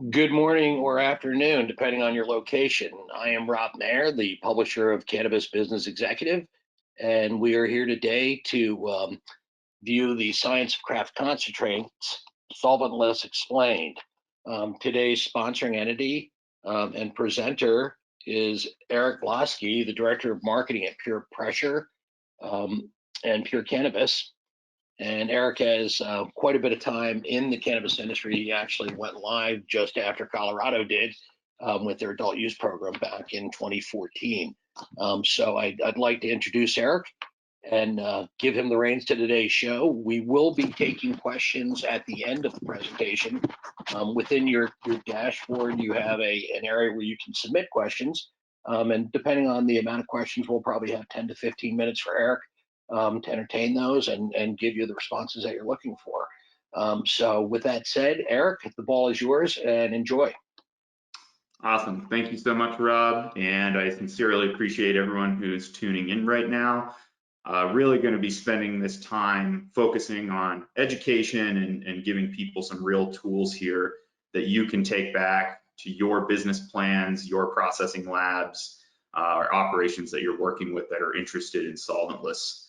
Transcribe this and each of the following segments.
Good morning or afternoon, depending on your location. I am Rob Mayer, the publisher of Cannabis Business Executive, and we are here today to view the Science of Craft Concentrates, Solventless Explained. Today's sponsoring entity and presenter is Eric Vlosky, the Director of Marketing at PurePressure and Pure Cannabis. And Eric has quite a bit of time in the cannabis industry. He actually went live just after Colorado did with their adult use program back in 2014. So I'd like to introduce Eric and give him the reins to today's show. We will be taking questions at the end of the presentation. Within your dashboard, you have an area where you can submit questions. And depending on the amount of questions, we'll probably have 10 to 15 minutes for Eric to entertain those and give you the responses that you're looking for. So with that said, Eric, the ball is yours and enjoy. Awesome. Thank you so much, Rob. And I sincerely appreciate everyone who's tuning in right now. Really going to be spending this time focusing on education and giving people some real tools here that you can take back to your business plans, your processing labs, or operations that you're working with that are interested in solventless.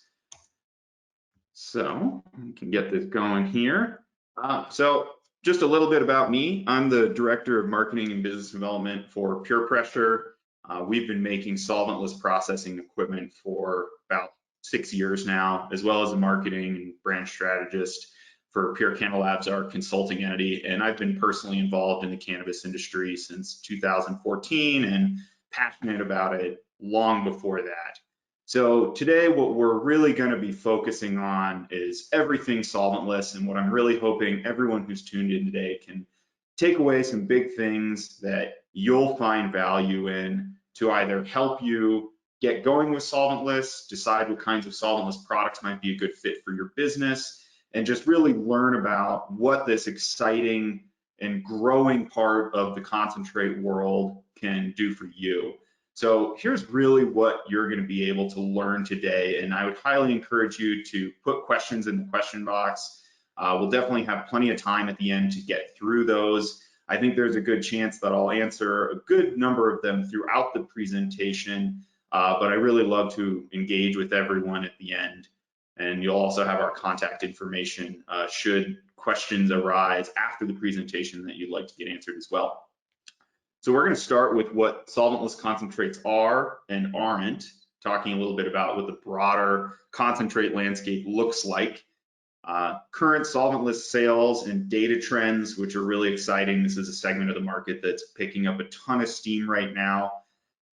So we can get this going here. So just a little bit about me. I'm the Director of Marketing and Business Development for PurePressure. We've been making solventless processing equipment for about 6 years now, as well as a marketing and brand strategist for Pure Canna Labs, our consulting entity. And I've been personally involved in the cannabis industry since 2014 and passionate about it long before that. So today, what we're really going to be focusing on is everything solventless, and what I'm really hoping everyone who's tuned in today can take away some big things that you'll find value in to either help you get going with solventless, decide what kinds of solventless products might be a good fit for your business, and just really learn about what this exciting and growing part of the concentrate world can do for you. So here's really what you're going to be able to learn today, and I would highly encourage you to put questions in the question box. We'll definitely have plenty of time at the end to get through those. I think there's a good chance that I'll answer a good number of them throughout the presentation, but I really love to engage with everyone at the end. And you'll also have our contact information should questions arise after the presentation that you'd like to get answered as well. So we're going to start with what solventless concentrates are and aren't, talking a little bit about what the broader concentrate landscape looks like. Current solventless sales and data trends, which are really exciting. This is a segment of the market that's picking up a ton of steam right now.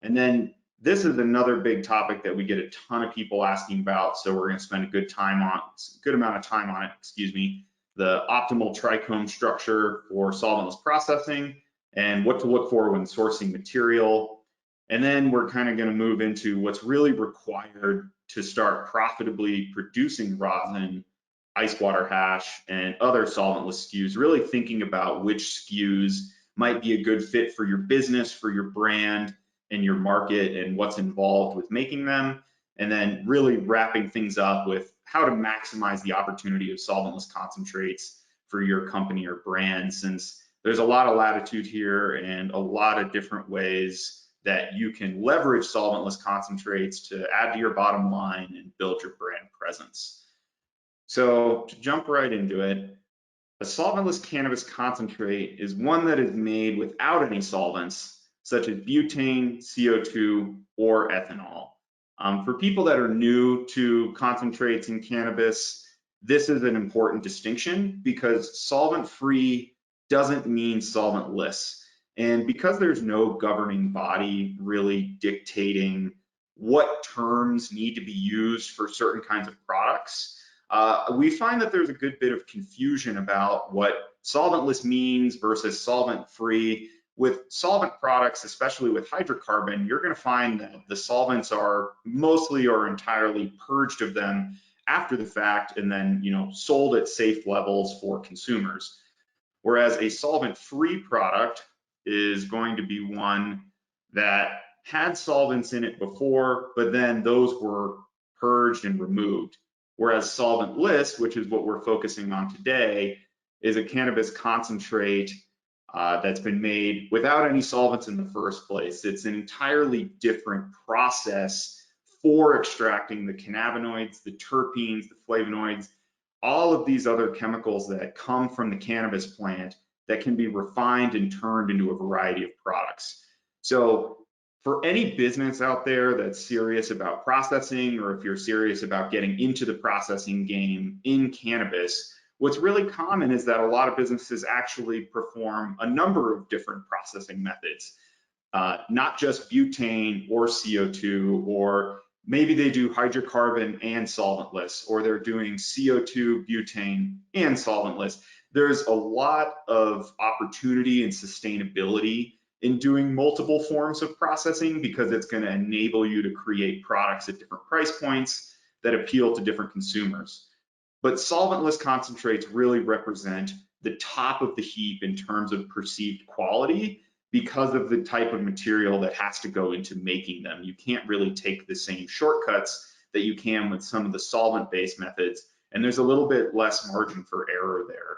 And then this is another big topic that we get a ton of people asking about, so we're going to spend a good amount of time on it, the optimal trichome structure for solventless processing, and what to look for when sourcing material. And then we're kind of going to move into what's really required to start profitably producing rosin, ice water hash, and other solventless SKUs, really thinking about which SKUs might be a good fit for your business, for your brand, and your market, and what's involved with making them. And then really wrapping things up with how to maximize the opportunity of solventless concentrates for your company or brand, since there's a lot of latitude here and a lot of different ways that you can leverage solventless concentrates to add to your bottom line and build your brand presence. So to jump right into it, a solventless cannabis concentrate is one that is made without any solvents, such as butane, CO2, or ethanol. For people that are new to concentrates in cannabis, this is an important distinction because solvent-free doesn't mean solventless. And because there's no governing body really dictating what terms need to be used for certain kinds of products, we find that there's a good bit of confusion about what solventless means versus solvent-free. With solvent products, especially with hydrocarbon, you're going to find that the solvents are mostly or entirely purged of them after the fact and then sold at safe levels for consumers. Whereas a solvent-free product is going to be one that had solvents in it before, but then those were purged and removed. Whereas solventless, which is what we're focusing on today, is a cannabis concentrate that's been made without any solvents in the first place. It's an entirely different process for extracting the cannabinoids, the terpenes, the flavonoids, all of these other chemicals that come from the cannabis plant that can be refined and turned into a variety of products. So for any business out there that's serious about processing, or if you're serious about getting into the processing game in cannabis, what's really common is that a lot of businesses actually perform a number of different processing methods, not just butane or CO2, or maybe they do hydrocarbon and solventless, or they're doing CO2, butane, and solventless. There's a lot of opportunity and sustainability in doing multiple forms of processing, because it's going to enable you to create products at different price points that appeal to different consumers. But solventless concentrates really represent the top of the heap in terms of perceived quality, because of the type of material that has to go into making them. You can't really take the same shortcuts that you can with some of the solvent-based methods, and there's a little bit less margin for error there.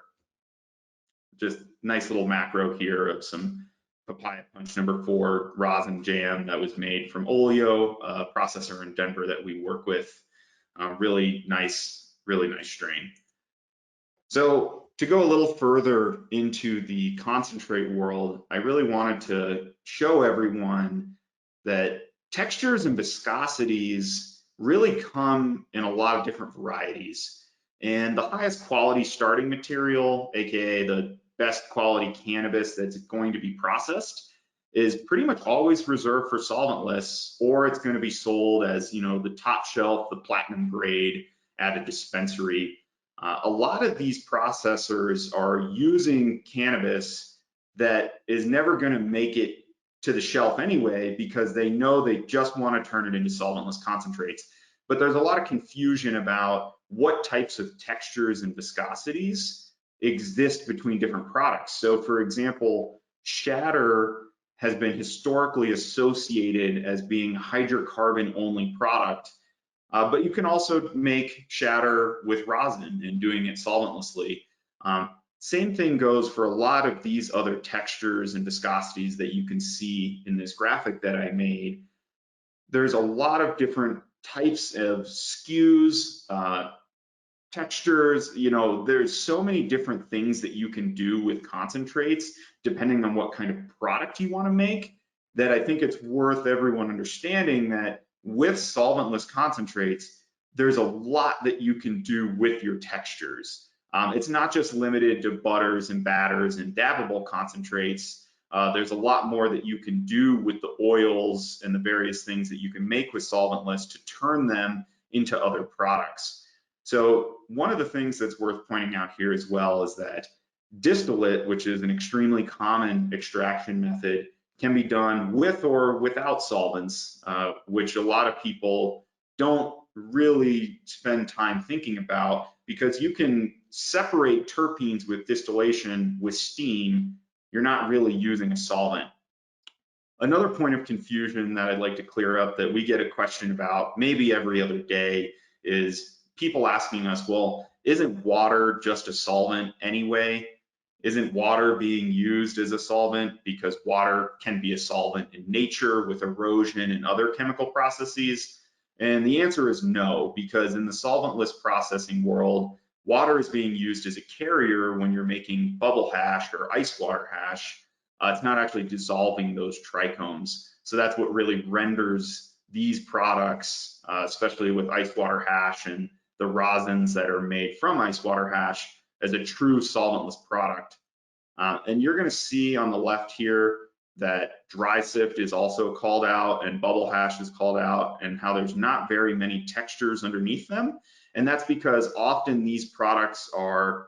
Just nice little macro here of some papaya punch number 4 rosin jam that was made from Oleo, a processor in Denver that we work with. Really nice strain. So to go a little further into the concentrate world, I really wanted to show everyone that textures and viscosities really come in a lot of different varieties. And the highest quality starting material, aka the best quality cannabis that's going to be processed, is pretty much always reserved for solventless, or it's going to be sold as, you know, the top shelf, the platinum grade at a dispensary. A lot of these processors are using cannabis that is never going to make it to the shelf anyway, because they know they just want to turn it into solventless concentrates. But there's a lot of confusion about what types of textures and viscosities exist between different products. So for example, shatter has been historically associated as being a hydrocarbon only product. But you can also make shatter with rosin and doing it solventlessly. Same thing goes for a lot of these other textures and viscosities that you can see in this graphic that I made. There's a lot of different types of SKUs, textures, you know, there's so many different things that you can do with concentrates depending on what kind of product you want to make, that I think it's worth everyone understanding that with solventless concentrates, there's a lot that you can do with your textures. It's not just limited to butters and batters and dabbable concentrates. There's a lot more that you can do with the oils and the various things that you can make with solventless to turn them into other products. So one of the things that's worth pointing out here as well is that distillate, which is an extremely common extraction method, can be done with or without solvents, which a lot of people don't really spend time thinking about, because you can separate terpenes with distillation with steam. You're not really using a solvent. Another point of confusion that I'd like to clear up that we get a question about maybe every other day is people asking us, well, isn't water just a solvent anyway? Isn't water being used as a solvent because water can be a solvent in nature with erosion and other chemical processes? And the answer is no, because in the solventless processing world, water is being used as a carrier when you're making bubble hash or ice water hash. It's not actually dissolving those trichomes. So that's what really renders these products, especially with ice water hash and the rosins that are made from ice water hash, as a true solventless product. And you're going to see on the left here that dry sift is also called out and bubble hash is called out, and how there's not very many textures underneath them. And that's because often these products are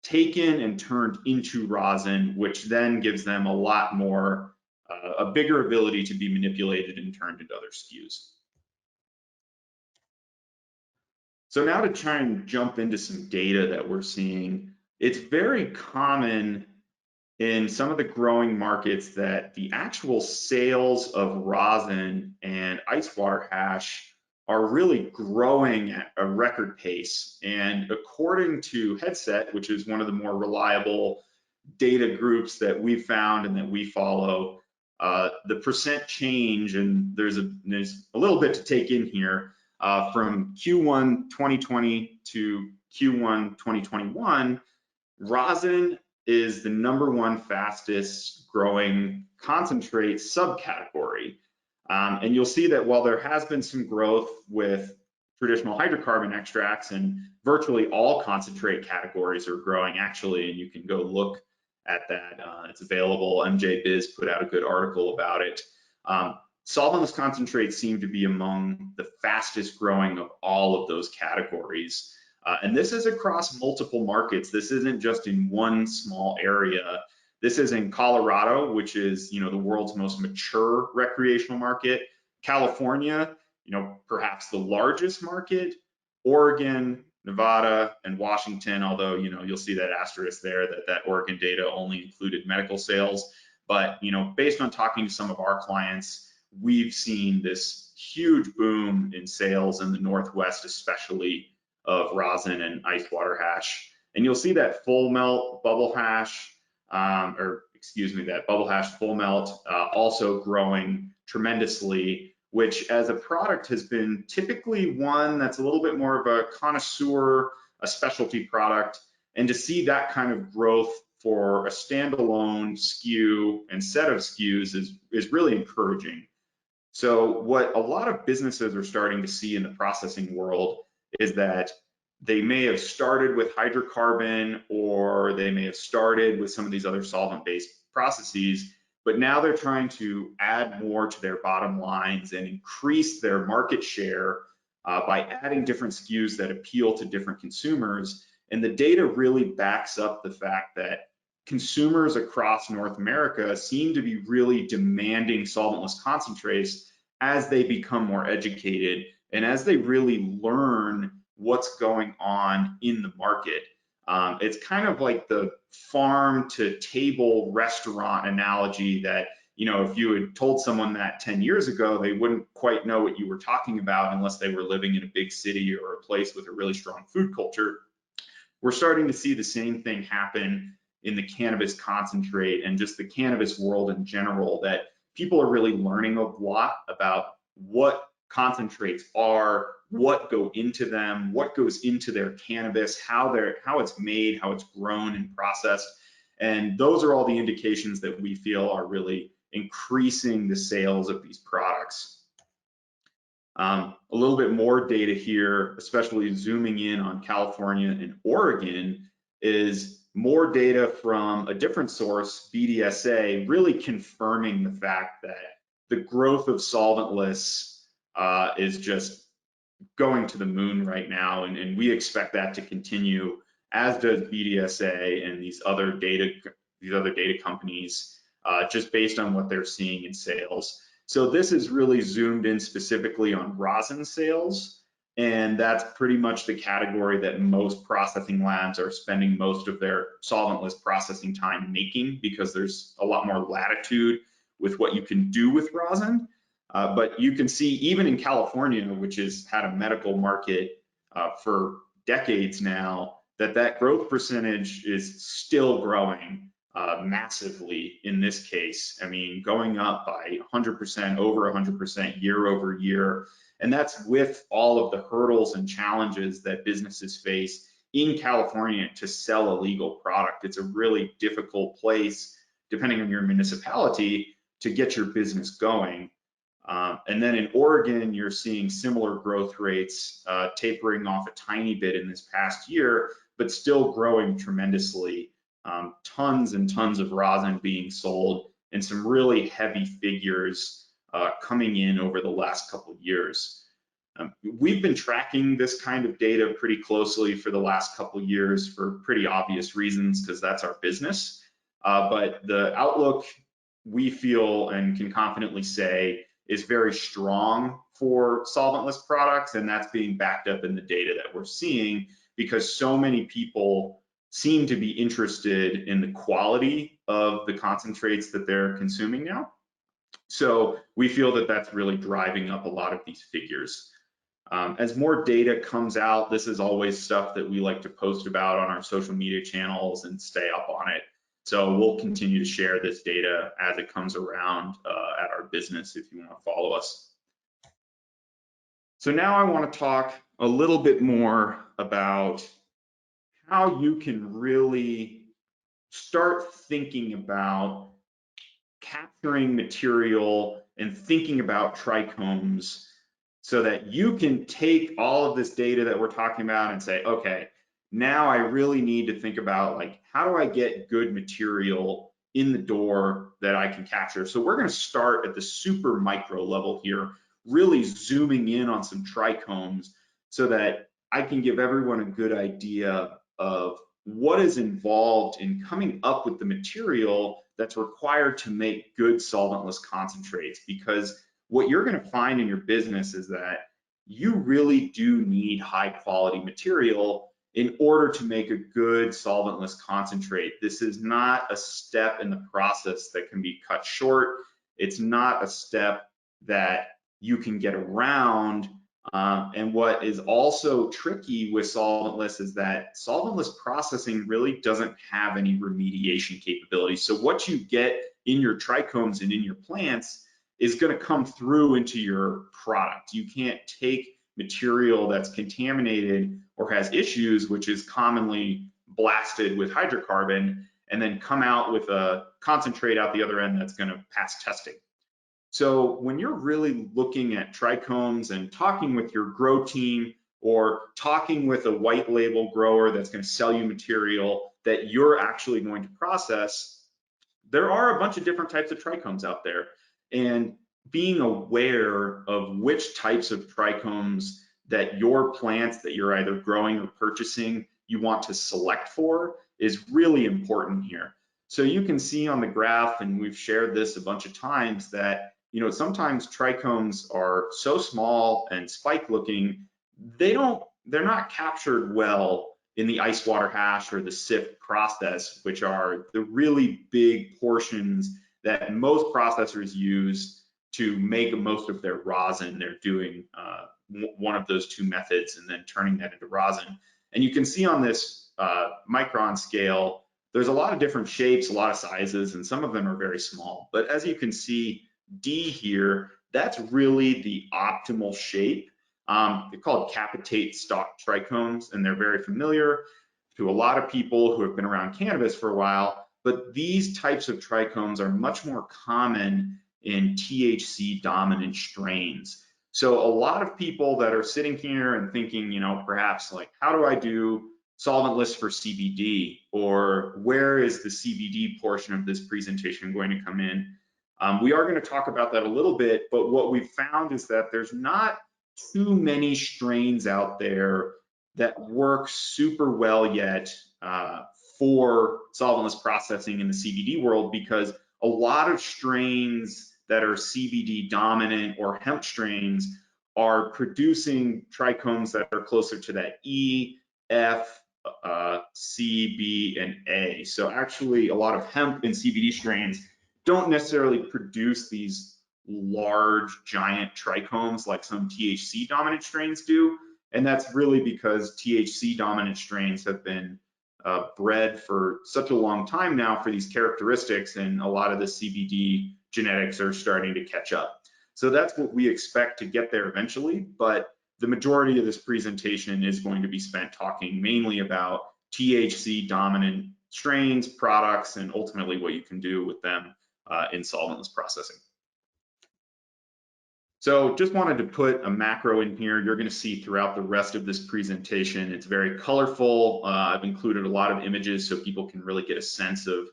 taken and turned into rosin, which then gives them a lot more, a bigger ability to be manipulated and turned into other SKUs. So now to try and jump into some data that we're seeing, it's very common in some of the growing markets that the actual sales of rosin and ice water hash are really growing at a record pace. And according to Headset, which is one of the more reliable data groups that we've found and that we follow, the percent change, and there's a little bit to take in here, from Q1 2020 to Q1 2021, rosin is the #1 fastest growing concentrate subcategory. And you'll see that while there has been some growth with traditional hydrocarbon extracts, and virtually all concentrate categories are growing actually, and you can go look at that. It's available. MJ Biz put out a good article about it. Solventless concentrates seem to be among the fastest growing of all of those categories. And this is across multiple markets. This isn't just in one small area. This is in Colorado, which is, the world's most mature recreational market. California, perhaps the largest market. Oregon, Nevada, and Washington, although, you'll see that asterisk there that Oregon data only included medical sales. But, based on talking to some of our clients, we've seen this huge boom in sales in the Northwest, especially of rosin and ice water hash. And you'll see that full melt bubble hash, that bubble hash full melt also growing tremendously, which as a product has been typically one that's a little bit more of a connoisseur, a specialty product. And to see that kind of growth for a standalone SKU and set of SKUs is really encouraging. So what a lot of businesses are starting to see in the processing world is that they may have started with hydrocarbon, or they may have started with some of these other solvent-based processes, but now they're trying to add more to their bottom lines and increase their market share by adding different SKUs that appeal to different consumers. And the data really backs up the fact that consumers across North America seem to be really demanding solventless concentrates as they become more educated and as they really learn what's going on in the market. It's kind of like the farm to table restaurant analogy that, if you had told someone that 10 years ago, they wouldn't quite know what you were talking about unless they were living in a big city or a place with a really strong food culture. We're starting to see the same thing happen in the cannabis concentrate and just the cannabis world in general, that people are really learning a lot about what concentrates are, what go into them, what goes into their cannabis, how it's made, how it's grown and processed. And those are all the indications that we feel are really increasing the sales of these products. A little bit more data here, especially zooming in on California and Oregon, is more data from a different source, BDSA, really confirming the fact that the growth of solventless is just going to the moon right now, and we expect that to continue, as does BDSA and these other data companies, just based on what they're seeing in sales. So this is really zoomed in specifically on rosin sales, and that's pretty much the category that most processing labs are spending most of their solventless processing time making, because there's a lot more latitude with what you can do with rosin. But you can see even in California, which has had a medical market for decades now, that growth percentage is still growing massively in this case. I mean, going up by 100%, over 100% year over year. And that's with all of the hurdles and challenges that businesses face in California to sell a legal product. It's a really difficult place, depending on your municipality, to get your business going. And then in Oregon, you're seeing similar growth rates, tapering off a tiny bit in this past year, but still growing tremendously. Tons and tons of rosin being sold, and some really heavy figures coming in over the last couple of years. We've been tracking this kind of data pretty closely for the last couple of years for pretty obvious reasons, because that's our business. But the outlook, we feel and can confidently say, is very strong for solventless products, and that's being backed up in the data that we're seeing, because so many people seem to be interested in the quality of the concentrates that they're consuming now. So we feel that that's really driving up a lot of these figures. As more data comes out, this is always stuff that we like to post about on our social media channels and stay up on it. So we'll continue to share this data as it comes around at our business if you want to follow us. So now I want to talk a little bit more about how you can really start thinking about capturing material and thinking about trichomes so that you can take all of this data that we're talking about and say, okay, now I really need to think about, like, how do I get good material in the door that I can capture? So we're going to start at the super micro level here, really zooming in on some trichomes so that I can give everyone a good idea of what is involved in coming up with the material that's required to make good solventless concentrates. Because what you're going to find in your business is that you really do need high quality material in order to make a good solventless concentrate. This is not a step in the process that can be cut short. It's not a step that you can get around. And what is also tricky with solventless is that solventless processing really doesn't have any remediation capabilities. So what you get in your trichomes and in your plants is going to come through into your product. You can't take material that's contaminated or has issues, which is commonly blasted with hydrocarbon, and then come out with a concentrate out the other end that's going to pass testing. So when you're really looking at trichomes and talking with your grow team or talking with a white label grower that's going to sell you material that you're actually going to process, there are a bunch of different types of trichomes out there. And being aware of which types of trichomes that your plants that you're either growing or purchasing you want to select for is really important here. So you can see on the graph, and we've shared this a bunch of times, that sometimes trichomes are so small and spike looking, they're not captured well in the ice water hash or the sift process, which are the really big portions that most processors use to make most of their rosin. They're doing one of those two methods and then turning that into rosin. And you can see on this micron scale, there's a lot of different shapes, a lot of sizes, and some of them are very small. But as you can see, D here, that's really the optimal shape. They're called capitate stalk trichomes, and they're very familiar to a lot of people who have been around cannabis for a while. But these types of trichomes are much more common in THC dominant strains. So a lot of people that are sitting here and thinking, perhaps like, how do I do solventless for CBD, or where is the CBD portion of this presentation going to come in? We are going to talk about that a little bit, but what we've found is that there's not too many strains out there that work super well yet for solventless processing in the CBD world, because a lot of strains that are CBD dominant or hemp strains are producing trichomes that are closer to that E, F, C, B, and A. So actually a lot of hemp and CBD strains don't necessarily produce these large giant trichomes like some THC dominant strains do. And that's really because THC dominant strains have been bred for such a long time now for these characteristics, and a lot of the CBD genetics are starting to catch up. So that's what we expect to get there eventually, but the majority of this presentation is going to be spent talking mainly about THC dominant strains, products, and ultimately what you can do with them in solventless processing. So just wanted to put a macro in here. You're going to see throughout the rest of this presentation, it's very colorful. I've included a lot of images so people can really get a sense of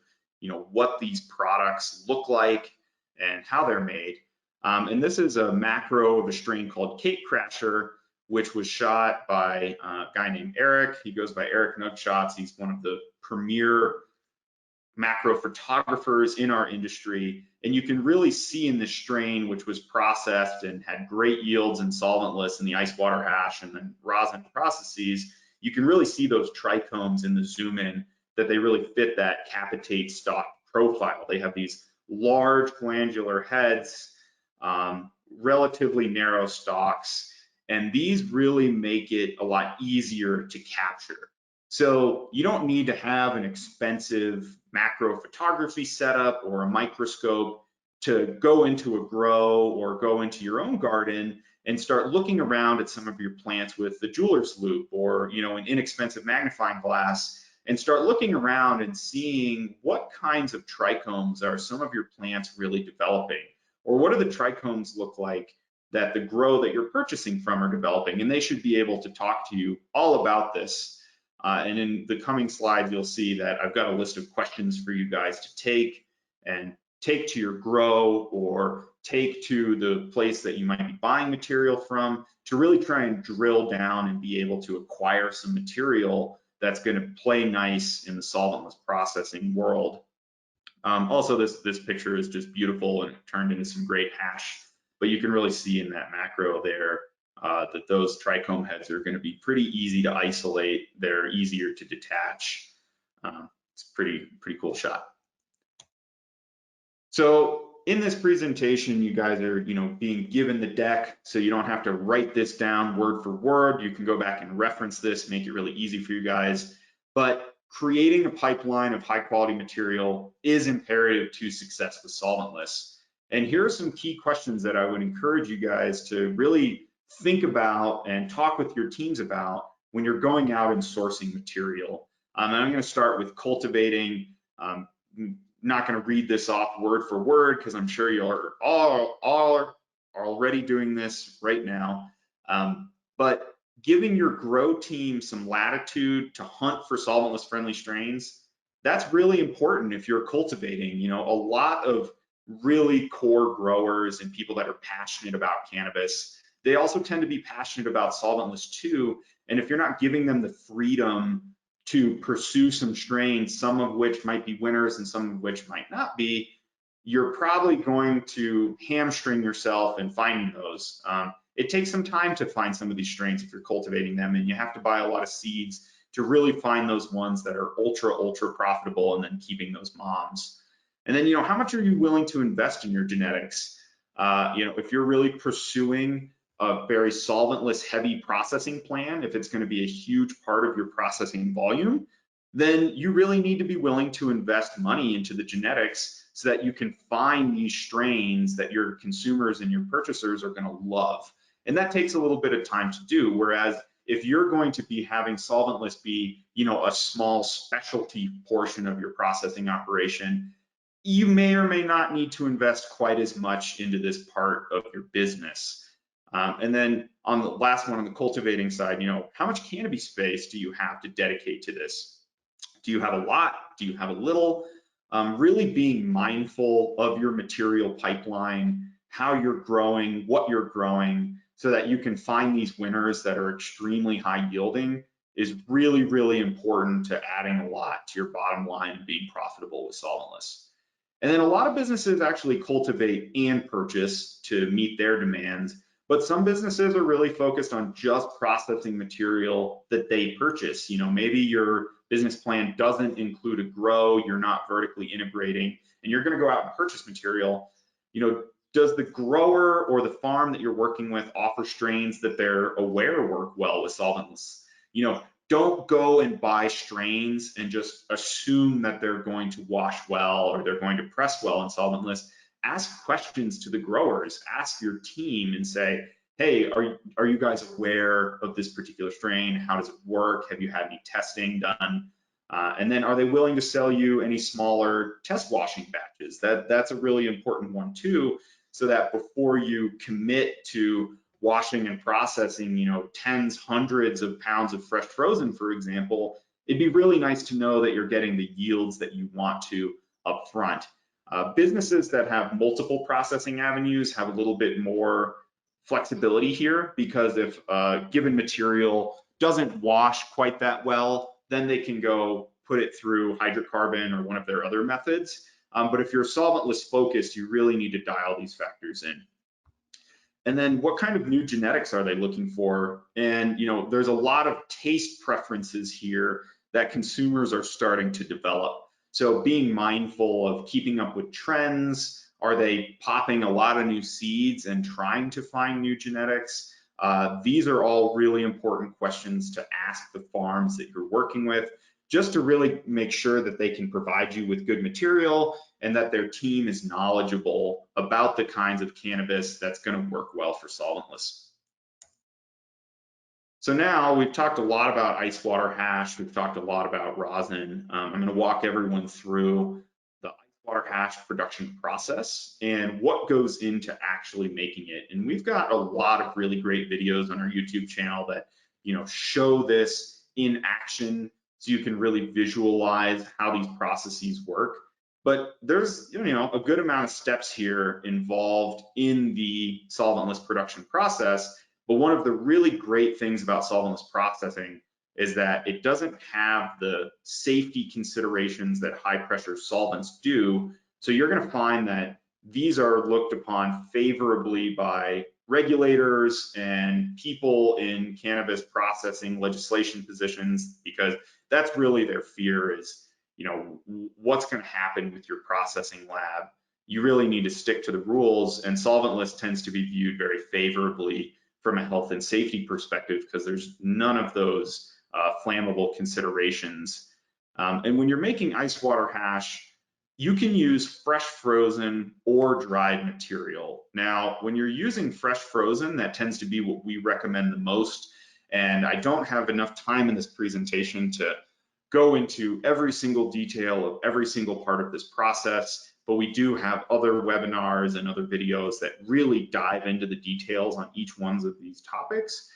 what these products look like and how they're made. And this is a macro of a strain called CapeCrasher, which was shot by a guy named Eric. He goes by Eric Nugshots. He's one of the premier macro photographers in our industry. And you can really see in this strain, which was processed and had great yields in solventless in the ice water hash and then rosin processes, you can really see those trichomes in the zoom in, that they really fit that capitate stalk profile. They have these large glandular heads, relatively narrow stalks, and these really make it a lot easier to capture. So you don't need to have an expensive macro photography setup or a microscope to go into a grow or go into your own garden and start looking around at some of your plants with the jeweler's loupe or an inexpensive magnifying glass and start looking around and seeing what kinds of trichomes are some of your plants really developing, or what do the trichomes look like that the grow that you're purchasing from are developing. And they should be able to talk to you all about this. And in the coming slides, you'll see that I've got a list of questions for you guys to take to your grow or take to the place that you might be buying material from to really try and drill down and be able to acquire some material that's going to play nice in the solventless processing world. Also, this picture is just beautiful and it turned into some great hash, but you can really see in that macro there that those trichome heads are going to be pretty easy to isolate. They're easier to detach. It's a pretty cool shot. So in this presentation, you guys are being given the deck, so you don't have to write this down word for word. You can go back and reference this, make it really easy for you guys. But creating a pipeline of high quality material is imperative to success with Solventless. And here are some key questions that I would encourage you guys to really think about and talk with your teams about when you're going out and sourcing material. And I'm going to start with cultivating. Not going to read this off word for word because I'm sure you're all already doing this right now. But giving your grow team some latitude to hunt for solventless friendly strains, that's really important if you're cultivating. A lot of really core growers and people that are passionate about cannabis, they also tend to be passionate about solventless too. And if you're not giving them the freedom to pursue some strains, some of which might be winners and some of which might not be, you're probably going to hamstring yourself in finding those. It takes some time to find some of these strains if you're cultivating them, and you have to buy a lot of seeds to really find those ones that are ultra profitable and then keeping those moms. And then, how much are you willing to invest in your genetics? If you're really pursuing a very solventless heavy processing plan, if it's going to be a huge part of your processing volume, then you really need to be willing to invest money into the genetics so that you can find these strains that your consumers and your purchasers are going to love. And that takes a little bit of time to do. Whereas if you're going to be having solventless be, a small specialty portion of your processing operation, you may or may not need to invest quite as much into this part of your business. And then on the last one, on the cultivating side, how much canopy space do you have to dedicate to this? Do you have a lot? Do you have a little? Really being mindful of your material pipeline, how you're growing, what you're growing, so that you can find these winners that are extremely high yielding is really important to adding a lot to your bottom line and being profitable with solventless. And then a lot of businesses actually cultivate and purchase to meet their demands. But some businesses are really focused on just processing material that they purchase. Maybe your business plan doesn't include a grow, you're not vertically integrating, and you're going to go out and purchase material. Does the grower or the farm that you're working with offer strains that they're aware work well with solventless? Don't go and buy strains and just assume that they're going to wash well or they're going to press well in solventless. Ask questions to the growers, ask your team and say, hey, are you guys aware of this particular strain? How does it work? Have you had any testing done? And then are they willing to sell you any smaller test washing batches? That's a really important one too, so that before you commit to washing and processing, tens, hundreds of pounds of fresh frozen, for example, it'd be really nice to know that you're getting the yields that you want to up front. Businesses that have multiple processing avenues have a little bit more flexibility here, because if a given material doesn't wash quite that well, then they can go put it through hydrocarbon or one of their other methods. But if you're solventless focused, you really need to dial these factors in. And then what kind of new genetics are they looking for? And there's a lot of taste preferences here that consumers are starting to develop. So being mindful of keeping up with trends, are they popping a lot of new seeds and trying to find new genetics? These are all really important questions to ask the farms that you're working with, just to really make sure that they can provide you with good material and that their team is knowledgeable about the kinds of cannabis that's going to work well for solventless. So now we've talked a lot about ice water hash, we've talked a lot about rosin. I'm going to walk everyone through the ice water hash production process and what goes into actually making it. And we've got a lot of really great videos on our YouTube channel that, you know, show this in action so you can really visualize how these processes work. But there's, you know, a good amount of steps here involved in the solventless production process. But one of the really great things about solventless processing is that it doesn't have the safety considerations that high pressure solvents do. So you're going to find that these are looked upon favorably by regulators and people in cannabis processing legislation positions, because that's really their fear is, you know, what's going to happen with your processing lab. You really need to stick to the rules, and solventless tends to be viewed very favorably from a health and safety perspective because there's none of those flammable considerations. And when you're making ice water hash, you can use fresh frozen or dried material. Now, when you're using fresh frozen, that tends to be what we recommend the most. And I don't have enough time in this presentation to go into every single detail of every single part of this process, but we do have other webinars and other videos that really dive into the details on each one of these topics.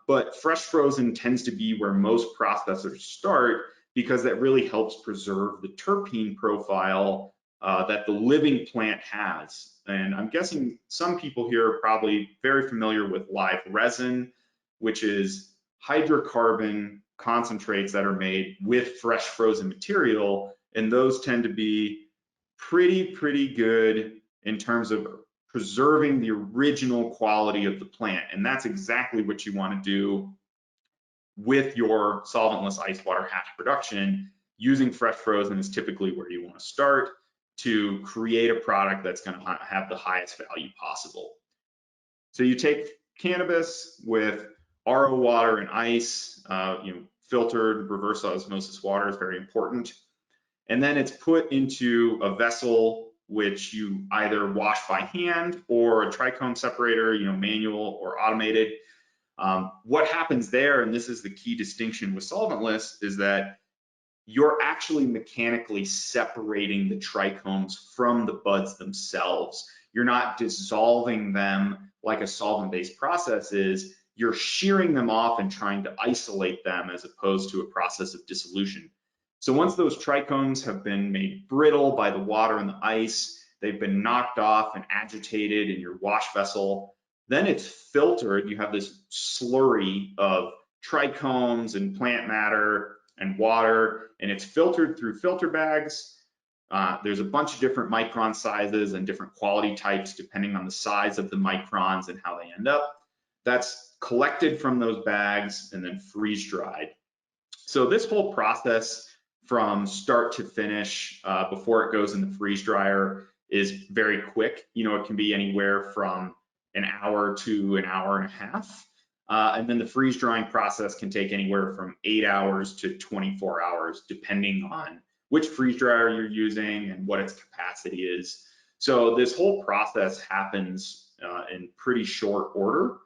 But fresh frozen tends to be where most processors start because that really helps preserve the terpene profile that the living plant has. And I'm guessing some people here are probably very familiar with live resin, which is hydrocarbon concentrates that are made with fresh frozen material, and those tend to be pretty good in terms of preserving the original quality of the plant. And that's exactly what you want to do with your solventless ice water hash production. Using fresh frozen is typically where you want to start to create a product that's going to have the highest value possible. So you take cannabis with RO water and ice, filtered reverse osmosis water is very important. And then it's put into a vessel which you either wash by hand or a trichome separator, manual or automated. What happens there, and this is the key distinction with solventless, is that you're actually mechanically separating the trichomes from the buds themselves. You're not dissolving them like a solvent-based process is. You're shearing them off and trying to isolate them as opposed to a process of dissolution. So once those trichomes have been made brittle by the water and the ice, they've been knocked off and agitated in your wash vessel, then it's filtered. You have this slurry of trichomes and plant matter and water, and it's filtered through filter bags. There's a bunch of different micron sizes and different quality types depending on the size of the microns and how they end up. That's collected from those bags and then freeze dried. So this whole process from start to finish before it goes in the freeze dryer is very quick. It can be anywhere from an hour to an hour and a half. And then the freeze drying process can take anywhere from 8 hours to 24 hours, depending on which freeze dryer you're using and what its capacity is. So this whole process happens in pretty short order.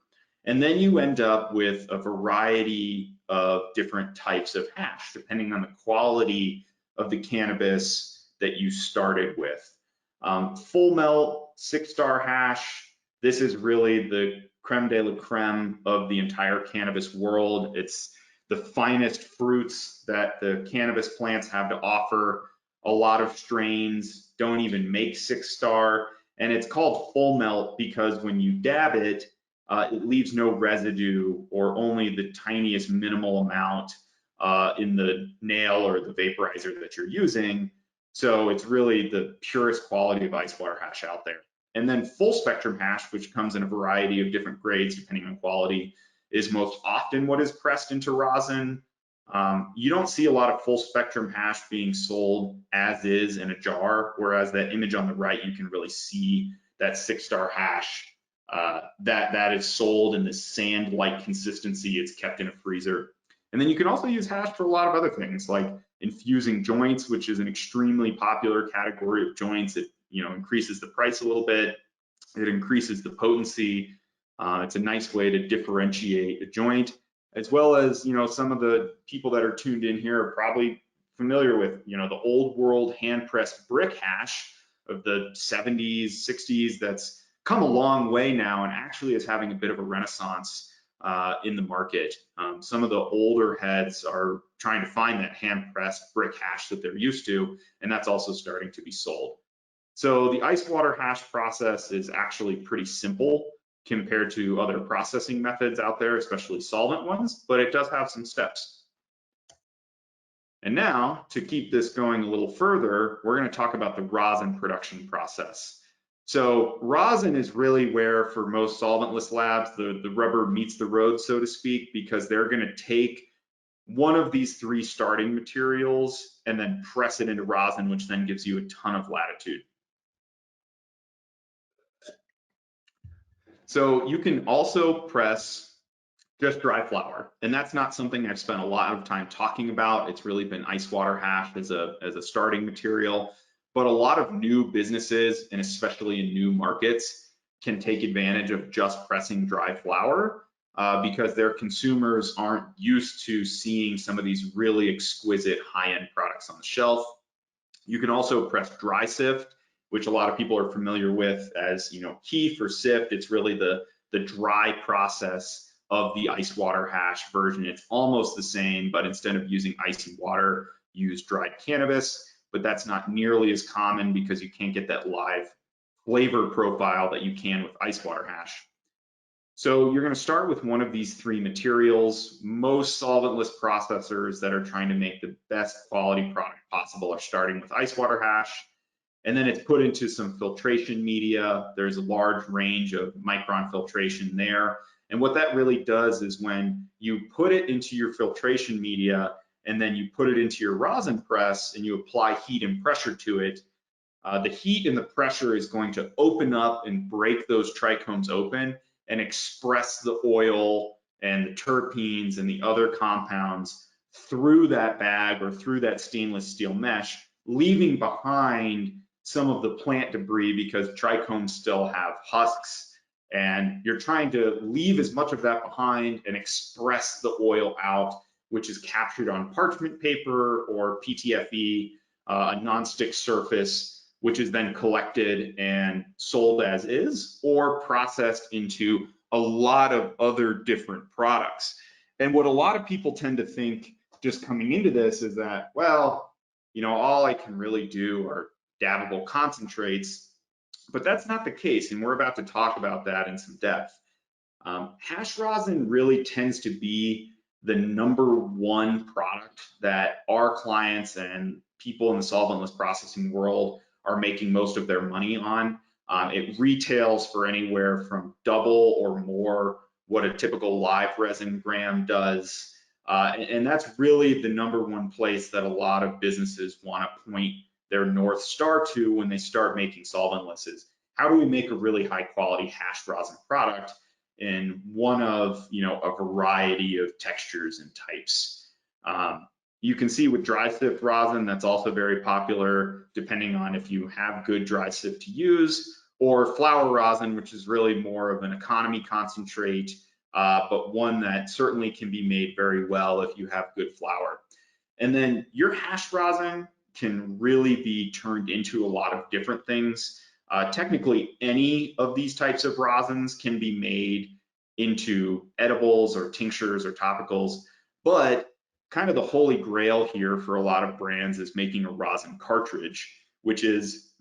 And then you end up with a variety of different types of hash, depending on the quality of the cannabis that you started with. Full melt, 6-star hash, this is really the creme de la creme of the entire cannabis world. It's the finest fruits that the cannabis plants have to offer. A lot of strains don't even make 6-star, and it's called full melt because when you dab it, it leaves no residue or only the tiniest minimal amount in the nail or the vaporizer that you're using. So it's really the purest quality of ice water hash out there. And then full spectrum hash, which comes in a variety of different grades depending on quality, is most often what is pressed into rosin. You don't see a lot of full spectrum hash being sold as is in a jar, whereas that image on the right, you can really see that 6-star hash that is sold in this sand-like consistency. It's kept in a freezer. And then you can also use hash for a lot of other things, like infusing joints, which is an extremely popular category of joints. It increases the price a little bit. It increases the potency. It's a nice way to differentiate a joint, as well as some of the people that are tuned in here are probably familiar with the old world hand pressed brick hash of the 70s, 60s. That's come a long way now and actually is having a bit of a renaissance in the market. Some of the older heads are trying to find that hand pressed brick hash that they're used to, and that's also starting to be sold. So the ice water hash process is actually pretty simple compared to other processing methods out there, especially solvent ones, but it does have some steps. And now, to keep this going a little further, we're going to talk about the rosin production process. So rosin is really where, for most solventless labs, the rubber meets the road, so to speak, because they're going to take one of these three starting materials and then press it into rosin, which then gives you a ton of latitude. So you can also press just dry flower, and that's not something I've spent a lot of time talking about. It's really been ice water hash as a starting material, but a lot of new businesses, and especially in new markets, can take advantage of just pressing dry flower because their consumers aren't used to seeing some of these really exquisite high-end products on the shelf. You can also press dry sift, which a lot of people are familiar with as key for sift. It's really the dry process of the ice water hash version. It's almost the same, but instead of using ice and water, use dried cannabis, but that's not nearly as common because you can't get that live flavor profile that you can with ice water hash. So you're going to start with one of these three materials. Most solventless processors that are trying to make the best quality product possible are starting with ice water hash, and then it's put into some filtration media. There's a large range of micron filtration there. And what that really does is when you put it into your filtration media and then you put it into your rosin press and you apply heat and pressure to it, the heat and the pressure is going to open up and break those trichomes open and express the oil and the terpenes and the other compounds through that bag or through that stainless steel mesh, leaving behind some of the plant debris because trichomes still have husks, and you're trying to leave as much of that behind and express the oil out, which is captured on parchment paper or PTFE, a nonstick surface, which is then collected and sold as is or processed into a lot of other different products. And what a lot of people tend to think just coming into this is that, well, all I can really do are dabbable concentrates, but that's not the case, and we're about to talk about that in some depth. Hash rosin really tends to be the #1 product that our clients and people in the solventless processing world are making most of their money on. It retails for anywhere from double or more what a typical live resin gram does. And that's really the #1 place that a lot of businesses want to point their North Star to when they start making solventless is how do we make a really high quality hash rosin product in one of a variety of textures and types. You can see with dry sift rosin, that's also very popular depending on if you have good dry sift to use, or flower rosin, which is really more of an economy concentrate, but one that certainly can be made very well if you have good flower. And then your hash rosin can really be turned into a lot of different things. Technically, any of these types of rosins can be made into edibles or tinctures or topicals, but kind of the holy grail here for a lot of brands is making a rosin cartridge, which is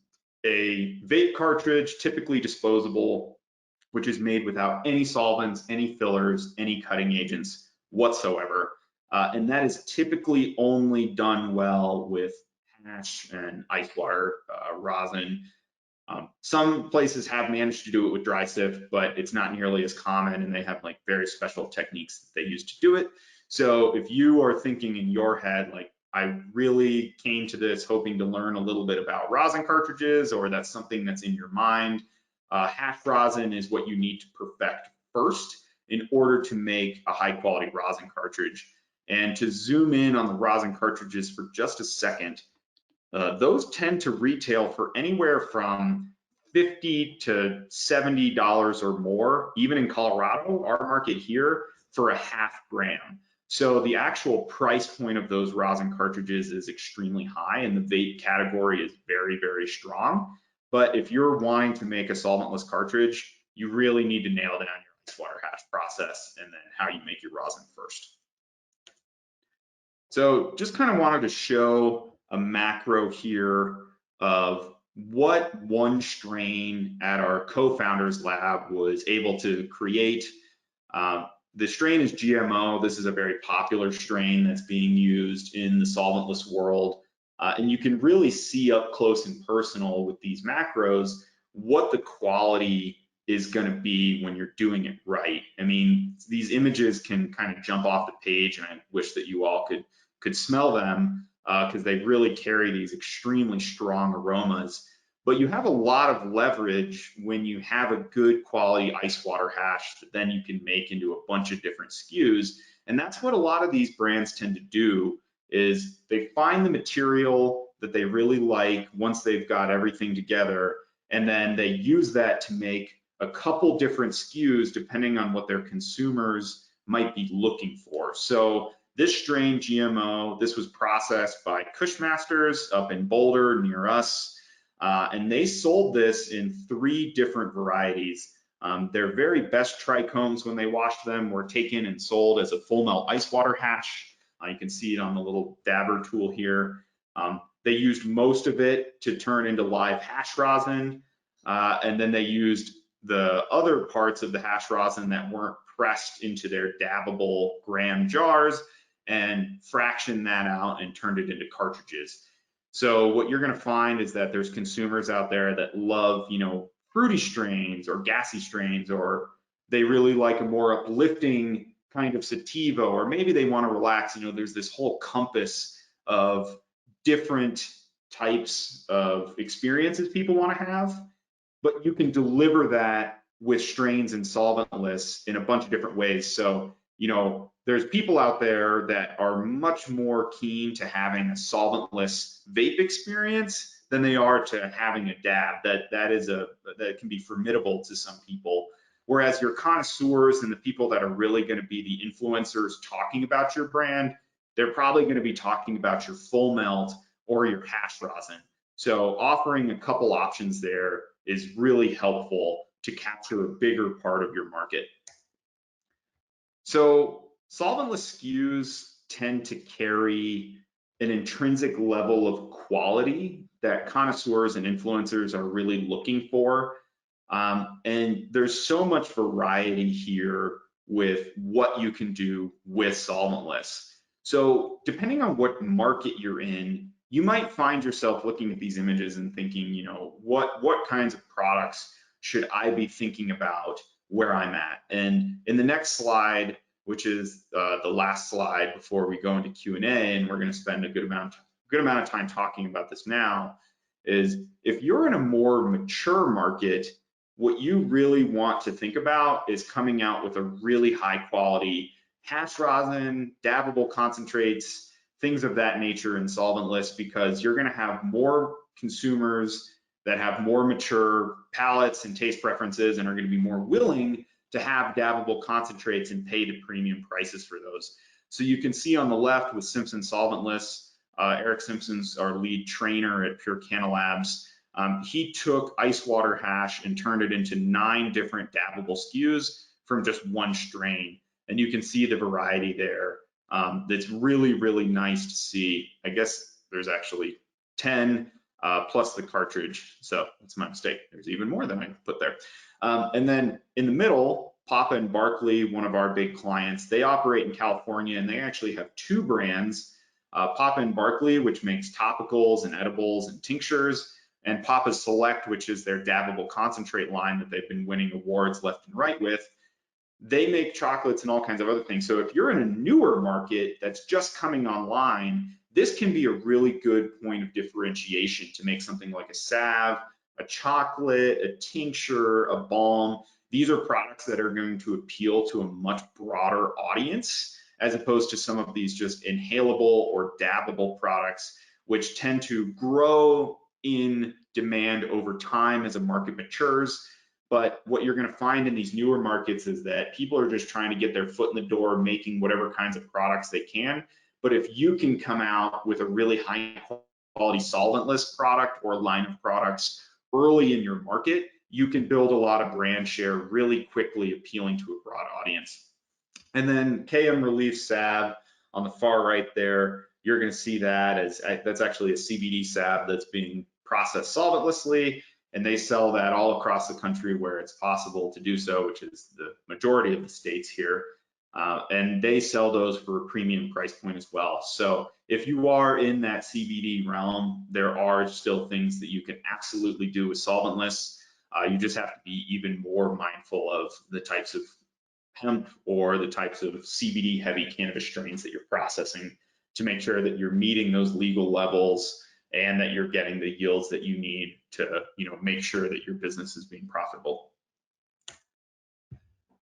a vape cartridge, typically disposable, which is made without any solvents, any fillers, any cutting agents whatsoever. And that is typically only done well with hash and ice water rosin. Some places have managed to do it with dry sift, but it's not nearly as common, and they have like very special techniques that they use to do it. So if you are thinking in your head, like, I really came to this hoping to learn a little bit about rosin cartridges, or that's something that's in your mind, Hash rosin is what you need to perfect first in order to make a high quality rosin cartridge. And to zoom in on the rosin cartridges for just a second, those tend to retail for anywhere from $50 to $70 or more, even in Colorado, our market here, for a half gram. So the actual price point of those rosin cartridges is extremely high, and the vape category is very, very strong. But if you're wanting to make a solventless cartridge, you really need to nail down your ice water hash process and then how you make your rosin first. So just kind of wanted to show a macro here of what one strain at our co-founder's lab was able to create. The strain is GMO. This is a very popular strain that's being used in the solventless world. And you can really see up close and personal with these macros what the quality is going to be when you're doing it right. I mean, these images can kind of jump off the page, and I wish that you all could smell them because they really carry these extremely strong aromas. But you have a lot of leverage when you have a good quality ice water hash that then you can make into a bunch of different SKUs. And that's what a lot of these brands tend to do, is they find the material that they really like once they've got everything together, and then they use that to make a couple different SKUs depending on what their consumers might be looking for. So this strain, GMO, this was processed by Cushmasters up in Boulder near us. And they sold this in 3 different varieties. Their very best trichomes, when they washed them, were taken and sold as a full melt ice water hash. You can see it on the little dabber tool here. They used most of it to turn into live hash rosin, and then they used the other parts of the hash rosin that weren't pressed into their dabbable gram jars and fractioned that out and turned it into cartridges. So what you're going to find is that there's consumers out there that love, fruity strains or gassy strains, or they really like a more uplifting kind of sativa, or maybe they want to relax. There's this whole compass of different types of experiences people want to have, but you can deliver that with strains and solventless in a bunch of different ways. So, there's people out there that are much more keen to having a solventless vape experience than they are to having a dab. That can be formidable to some people. Whereas your connoisseurs and the people that are really going to be the influencers talking about your brand, they're probably going to be talking about your full melt or your hash rosin. So offering a couple options there is really helpful to capture a bigger part of your market. So solventless SKUs tend to carry an intrinsic level of quality that connoisseurs and influencers are really looking for. And there's so much variety here with what you can do with solventless. So depending on what market you're in, you might find yourself looking at these images and thinking, what kinds of products should I be thinking about where I'm at? And in the next slide, which is the last slide before we go into Q&A, and we're going to spend a good amount of time talking about this now, is if you're in a more mature market, what you really want to think about is coming out with a really high quality hash rosin, dabbable concentrates, things of that nature in solventless, because you're going to have more consumers that have more mature palates and taste preferences and are going to be more willing to have dabbable concentrates and pay the premium prices for those. So you can see on the left with Simpson Solventless, Eric Simpson's our lead trainer at Pure Labs. He took ice water hash and turned it into 9 different dabbable SKUs from just one strain. And you can see the variety there. That's really, really nice to see. I guess there's actually 10 plus the cartridge. So that's my mistake. There's even more than I put there. And then in the middle, Papa and Barkley, one of our big clients, they operate in California, and they actually have 2 brands, Papa and Barkley, which makes topicals and edibles and tinctures, and Papa Select, which is their dabbable concentrate line that they've been winning awards left and right with. They make chocolates and all kinds of other things. So if you're in a newer market that's just coming online, this can be a really good point of differentiation to make something like a salve a chocolate, a tincture, a balm. These are products that are going to appeal to a much broader audience, as opposed to some of these just inhalable or dabbable products, which tend to grow in demand over time as a market matures. But what you're going to find in these newer markets is that people are just trying to get their foot in the door, making whatever kinds of products they can. But if you can come out with a really high quality solventless product or line of products early in your market, you can build a lot of brand share really quickly, appealing to a broad audience. And then KM Relief Salve on the far right there, you're going to see that as that's actually a CBD salve that's being processed solventlessly, and they sell that all across the country where it's possible to do so, which is the majority of the states here. And they sell those for a premium price point as well. So if you are in that CBD realm, there are still things that you can absolutely do with solventless. You just have to be even more mindful of the types of hemp or the types of CBD heavy cannabis strains that you're processing to make sure that you're meeting those legal levels and that you're getting the yields that you need to, make sure that your business is being profitable.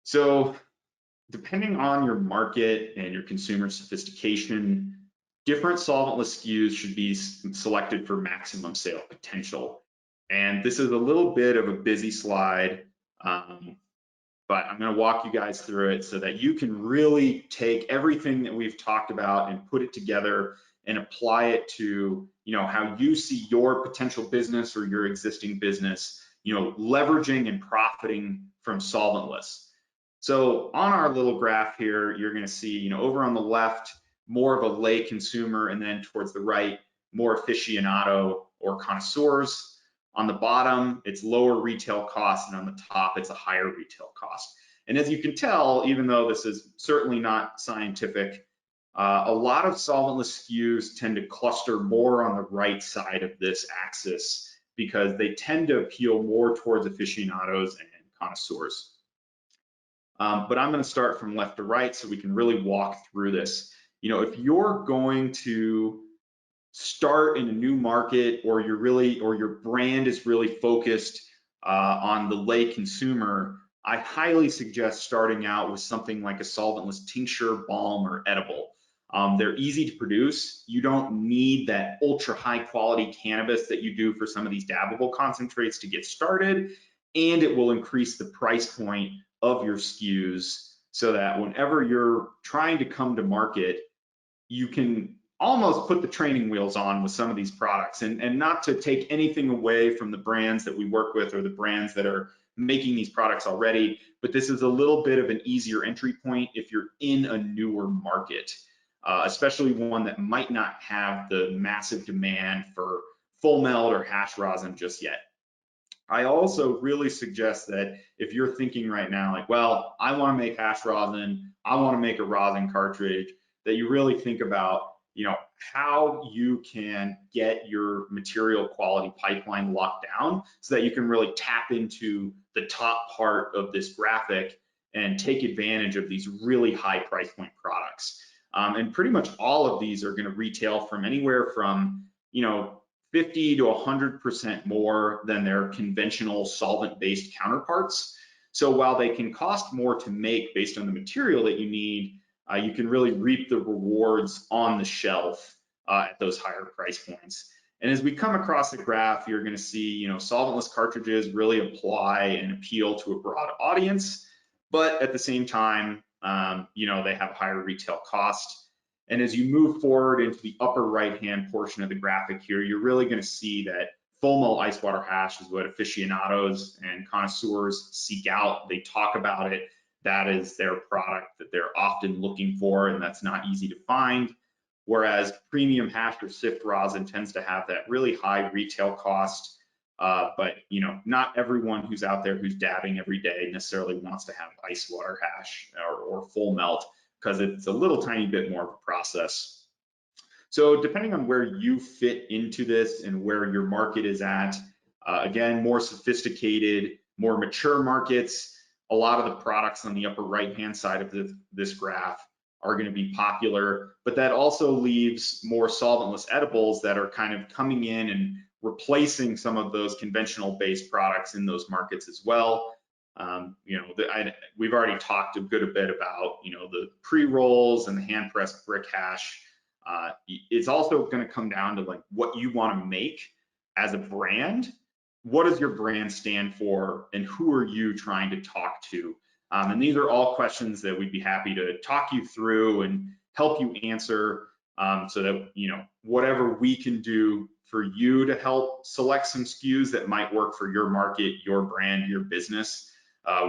So depending on your market and your consumer sophistication, different solventless SKUs should be selected for maximum sale potential. And this is a little bit of a busy slide, but I'm going to walk you guys through it so that you can really take everything that we've talked about and put it together and apply it to, how you see your potential business or your existing business, leveraging and profiting from solventless. So on our little graph here, you're going to see, over on the left, more of a lay consumer, and then towards the right, more aficionado or connoisseurs. On the bottom, it's lower retail cost, and on the top, it's a higher retail cost. And as you can tell, even though this is certainly not scientific, a lot of solventless SKUs tend to cluster more on the right side of this axis because they tend to appeal more towards aficionados and connoisseurs. But I'm going to start from left to right so we can really walk through this. If you're going to start in a new market, or your brand is really focused on the lay consumer, I highly suggest starting out with something like a solventless tincture, balm, or edible. They're easy to produce. You don't need that ultra high quality cannabis that you do for some of these dabbable concentrates to get started, and it will increase the price point of your SKUs so that whenever you're trying to come to market, you can almost put the training wheels on with some of these products. And not to take anything away from the brands that we work with or the brands that are making these products already, but this is a little bit of an easier entry point if you're in a newer market, especially one that might not have the massive demand for full melt or hash rosin just yet. I also really suggest that if you're thinking right now, like, well, I want to make hash rosin, I want to make a rosin cartridge, that you really think about, how you can get your material quality pipeline locked down so that you can really tap into the top part of this graphic and take advantage of these really high price point products. And pretty much all of these are going to retail from anywhere from, 50 to 100% more than their conventional solvent-based counterparts. So while they can cost more to make based on the material that you need, you can really reap the rewards on the shelf at those higher price points. And as we come across the graph, you're going to see, solventless cartridges really apply and appeal to a broad audience, but at the same time, they have higher retail cost. And as you move forward into the upper right-hand portion of the graphic here, you're really going to see that full melt ice water hash is what aficionados and connoisseurs seek out. They talk about it. That is their product that they're often looking for, and that's not easy to find. Whereas premium hash or sift rosin tends to have that really high retail cost, but not everyone who's out there who's dabbing every day necessarily wants to have ice water hash or full melt, because it's a little tiny bit more of a process. So depending on where you fit into this and where your market is at, again, more sophisticated, more mature markets, a lot of the products on the upper right-hand side of this graph are going to be popular, but that also leaves more solventless edibles that are kind of coming in and replacing some of those conventional based products in those markets as well. We've already talked a good bit about, the pre-rolls and the hand pressed brick hash. It's also going to come down to like what you want to make as a brand. What does your brand stand for, and who are you trying to talk to? And these are all questions that we'd be happy to talk you through and help you answer, so that, whatever we can do for you to help select some SKUs that might work for your market, your brand, your business,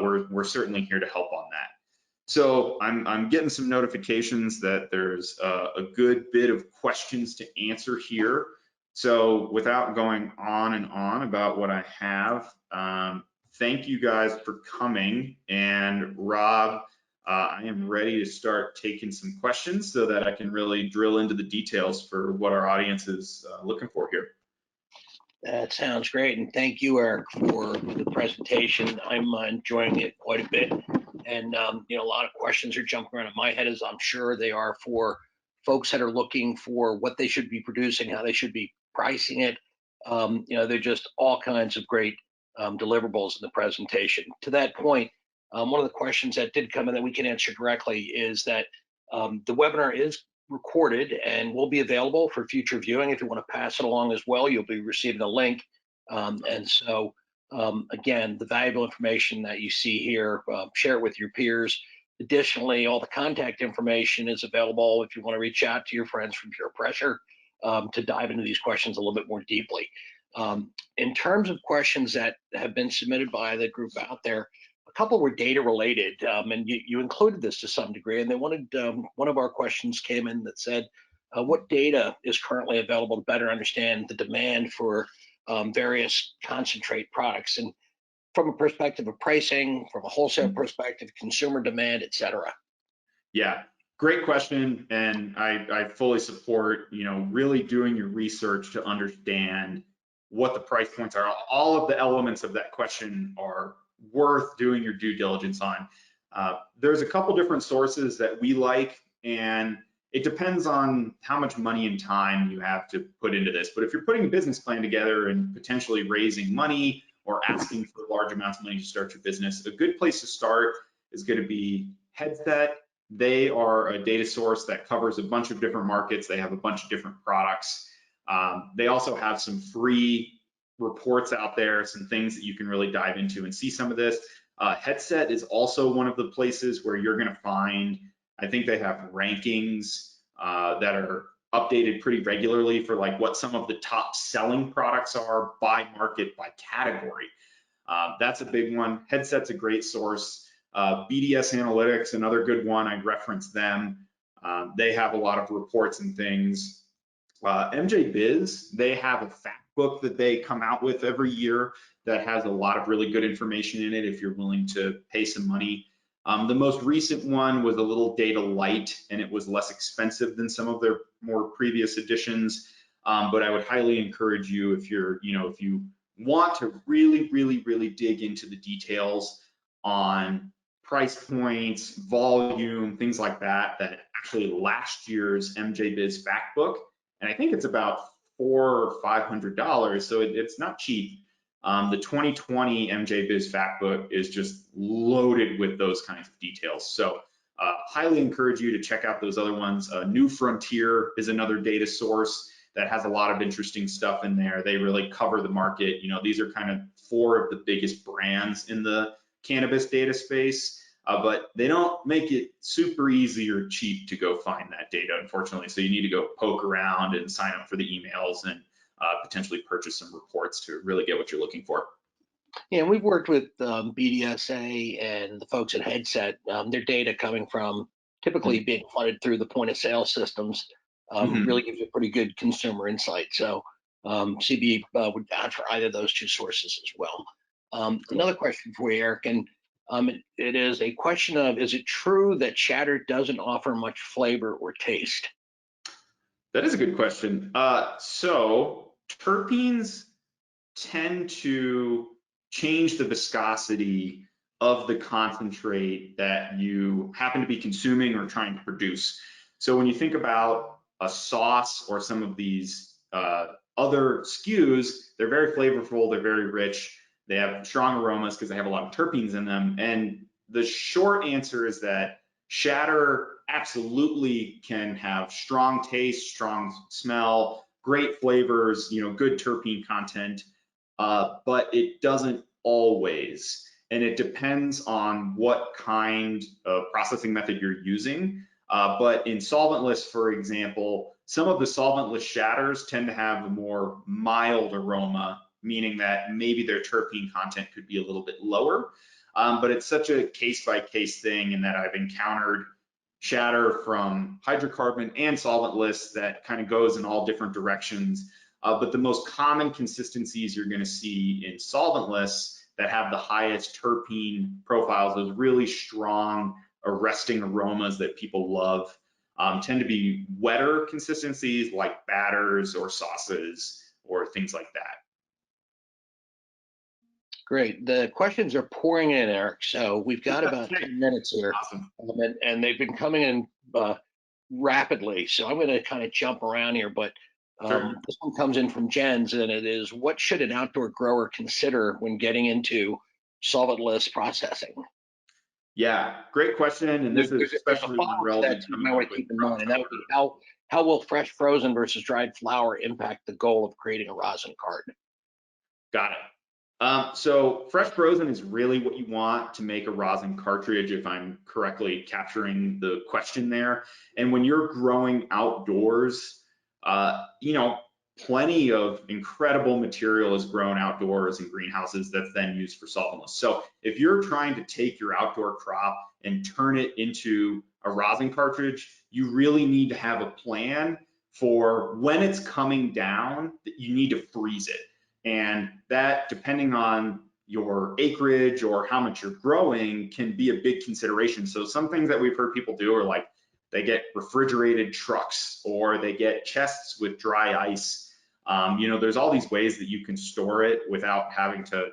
we're certainly here to help on that. So I'm getting some notifications that there's a good bit of questions to answer here. So without going on and on about what I have, thank you guys for coming. And Rob, I am ready to start taking some questions so that I can really drill into the details for what our audience is looking for here. That sounds great, and thank you, Eric, for the presentation. I'm enjoying it quite a bit, and a lot of questions are jumping around in my head, as I'm sure they are for folks that are looking for what they should be producing, how they should be pricing it. They're just all kinds of great deliverables in the presentation. To that point, one of the questions that did come in that we can answer directly is that the webinar is recorded and will be available for future viewing. If you want to pass it along as well, you'll be receiving a link. Again, the valuable information that you see here, share it with your peers. Additionally, all the contact information is available if you want to reach out to your friends from PurePressure to dive into these questions a little bit more deeply. In terms of questions that have been submitted by the group out there, a couple were data related, and you included this to some degree, and they wanted, one of our questions came in that said, what data is currently available to better understand the demand for various concentrate products, and from a perspective of pricing, from a wholesale perspective, consumer demand, et cetera? Yeah, great question. And I fully support, really doing your research to understand what the price points are. All of the elements of that question are worth doing your due diligence on. There's a couple different sources that we like, and it depends on how much money and time you have to put into this. But if you're putting a business plan together and potentially raising money or asking for large amounts of money to start your business, a good place to start is going to be Headset. They are a data source that covers a bunch of different markets. They have a bunch of different products. They also have some free reports out there, some things that you can really dive into and see some of this. Headset is also one of the places where you're going to find, I think they have rankings that are updated pretty regularly for like what some of the top selling products are by market, by category. That's a big one. Headset's a great source. BDS Analytics, another good one, I'd reference them. They have a lot of reports and things. MJ Biz, they have a fact book that they come out with every year that has a lot of really good information in it if you're willing to pay some money. The most recent one was a little data light, and it was less expensive than some of their more previous editions. But I would highly encourage you, if you're, if you want to really dig into the details on price points, volume, things like that, that actually last year's MJ Biz fact book, and I think it's about $400 or $500, so it's not cheap. The 2020 MJ Biz fact book is just loaded with those kinds of details. So highly encourage you to check out those other ones. New Frontier is another data source that has a lot of interesting stuff in there. They really cover the market. These are kind of 4 of the biggest brands in the cannabis data space, but they don't make it super easy or cheap to go find that data, unfortunately. So you need to go poke around and sign up for the emails and potentially purchase some reports to really get what you're looking for. Yeah, and we've worked with BDSA and the folks at Headset. Their data coming from typically being flooded through the point of sale systems really gives you a pretty good consumer insight. So CB would vouch for either of those 2 sources as well. Another question for you, Eric, and it is a question of, is it true that shatter doesn't offer much flavor or taste? That is a good question. So terpenes tend to change the viscosity of the concentrate that you happen to be consuming or trying to produce. So when you think about a sauce or some of these other SKUs, they're very flavorful, they're very rich, they have strong aromas because they have a lot of terpenes in them. And the short answer is that shatter absolutely can have strong taste, strong smell, great flavors, good terpene content, but it doesn't always. And it depends on what kind of processing method you're using. But in solventless, for example, some of the solventless shatters tend to have a more mild aroma, meaning that maybe their terpene content could be a little bit lower. But it's such a case-by-case thing in that I've encountered shatter from hydrocarbon and solventless that kind of goes in all different directions. But the most common consistencies you're going to see in solventless that have the highest terpene profiles, those really strong, arresting aromas that people love, tend to be wetter consistencies like batters or sauces or things like that. Great. The questions are pouring in, Eric. So we've got about 10 minutes here. Awesome. And they've been coming in rapidly. So I'm going to kind of jump around here. But Sure. this one comes in from Jens, and it is, what should an outdoor grower consider when getting into solventless processing? Yeah, great question. And this is There's a especially follow-up to relevant that you coming might up want to with keep in mind, and that would be how will fresh frozen versus dried flower impact the goal of creating a rosin card? Got it. So fresh frozen is really what you want to make a rosin cartridge, if I'm correctly capturing the question there. And when you're growing outdoors, plenty of incredible material is grown outdoors in greenhouses that's then used for solventless. So if you're trying to take your outdoor crop and turn it into a rosin cartridge, you really need to have a plan for when it's coming down, that you need to freeze it. And that, depending on your acreage or how much you're growing, can be a big consideration. So some things that we've heard people do are like they get refrigerated trucks or they get chests with dry ice. There's all these ways that you can store it without having to,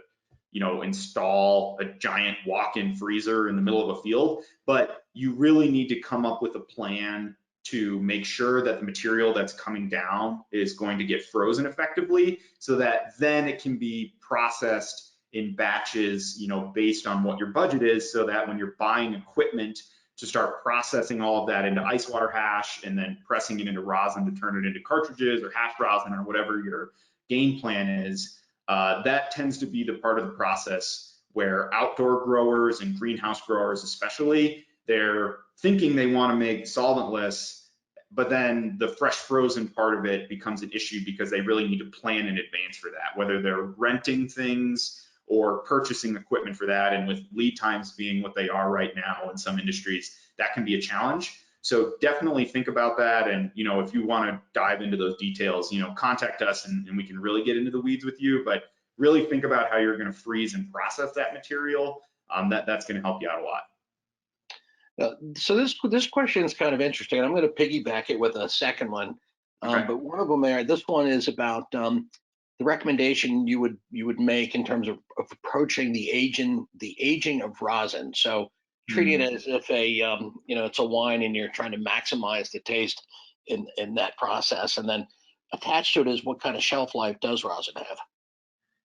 install a giant walk-in freezer in the middle of a field. But you really need to come up with a plan to make sure that the material that's coming down is going to get frozen effectively so that then it can be processed in batches, based on what your budget is, so that when you're buying equipment to start processing all of that into ice water hash and then pressing it into rosin to turn it into cartridges or hash rosin or whatever your game plan is, that tends to be the part of the process where outdoor growers and greenhouse growers especially, they're thinking they want to make solventless, but then the fresh frozen part of it becomes an issue because they really need to plan in advance for that, whether they're renting things or purchasing equipment for that. And with lead times being what they are right now in some industries, that can be a challenge. So definitely think about that. And, if you want to dive into those details, contact us and we can really get into the weeds with you, but really think about how you're going to freeze and process that material. That's going to help you out a lot. So this question is kind of interesting. I'm going to piggyback it with a second one, Okay. but one of them there. This one is about the recommendation you would make in terms of approaching the aging of rosin. So treating it as if it's a wine and you're trying to maximize the taste in that process, and then attached to it is what kind of shelf life does rosin have?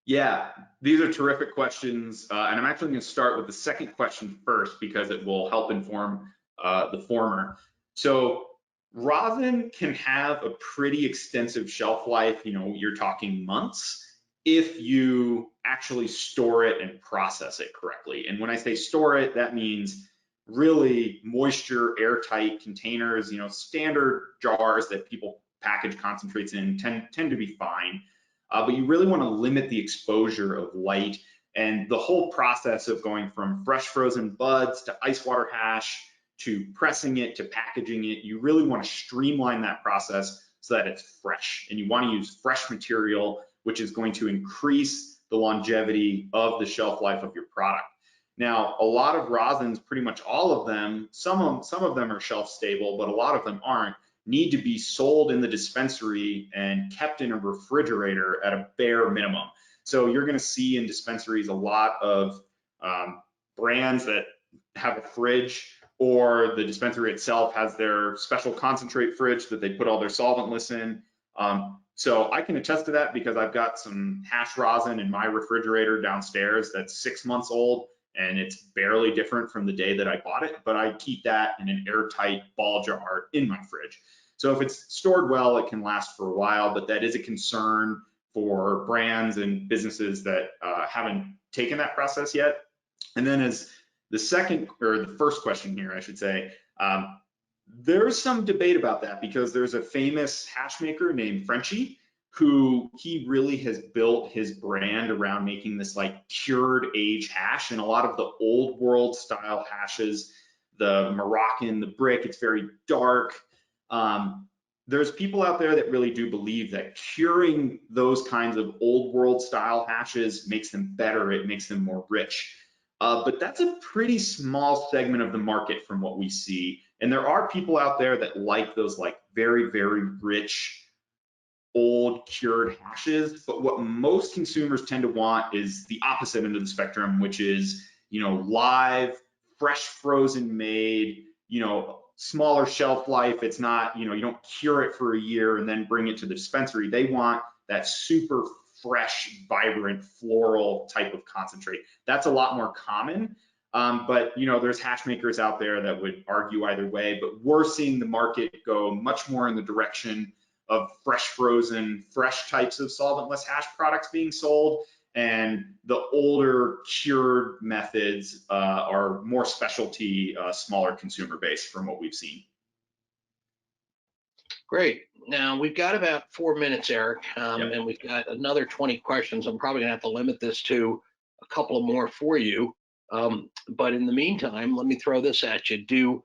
Yeah, these are terrific questions. And I'm actually going to start with the second question first because it will help inform the former. So rosin can have a pretty extensive shelf life. You're talking months if you actually store it and process it correctly. And when I say store it, that means really moisture, airtight containers, standard jars that people package concentrates in tend to be fine. But you really want to limit the exposure of light, and the whole process of going from fresh frozen buds to ice water hash to pressing it to packaging it, you really want to streamline that process so that it's fresh. And you want to use fresh material, which is going to increase the longevity of the shelf life of your product. Now, a lot of rosins, pretty much all of them, some of them are shelf stable, but a lot of them aren't, need to be sold in the dispensary and kept in a refrigerator at a bare minimum. So you're going to see in dispensaries a lot of brands that have a fridge, or the dispensary itself has their special concentrate fridge that they put all their solventless in. So I can attest to that because I've got some hash rosin in my refrigerator downstairs that's 6 months old, and it's barely different from the day that I bought it, but I keep that in an airtight ball jar in my fridge. So if it's stored well, it can last for a while, but that is a concern for brands and businesses that haven't taken that process yet. And then as the second, or the first question here, I should say, there's some debate about that because there's a famous hash maker named Frenchie who he really has built his brand around making this like cured age hash, and a lot of the old world style hashes, the Moroccan, the brick, it's very dark. There's people out there that really do believe that curing those kinds of old world style hashes makes them better, it makes them more rich. But that's a pretty small segment of the market from what we see. And there are people out there that like those like very, very rich, old cured hashes. But what most consumers tend to want is the opposite end of the spectrum, which is, live, fresh, frozen made, smaller shelf life. It's not, you don't cure it for a year and then bring it to the dispensary. They want that super fresh, vibrant, floral type of concentrate. That's a lot more common. But there's hash makers out there that would argue either way, but we're seeing the market go much more in the direction of fresh frozen, fresh types of solventless hash products being sold. And the older cured methods are more specialty, smaller consumer base from what we've seen. Great. Now we've got about 4 minutes, Eric, Yep. and we've got another 20 questions. I'm probably gonna have to limit this to a couple of more for you. But in the meantime, let me throw this at you. Do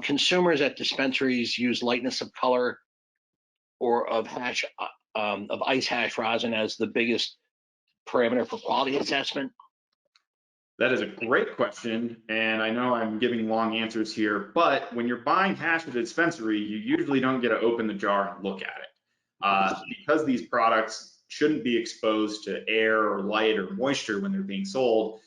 consumers at dispensaries use lightness of color or of hash, of ice hash rosin as the biggest parameter for quality assessment? That is a great question, and I know I'm giving long answers here, but when you're buying hash at a dispensary, you usually don't get to open the jar and look at it. Because these products shouldn't be exposed to air or light or moisture when they're being sold,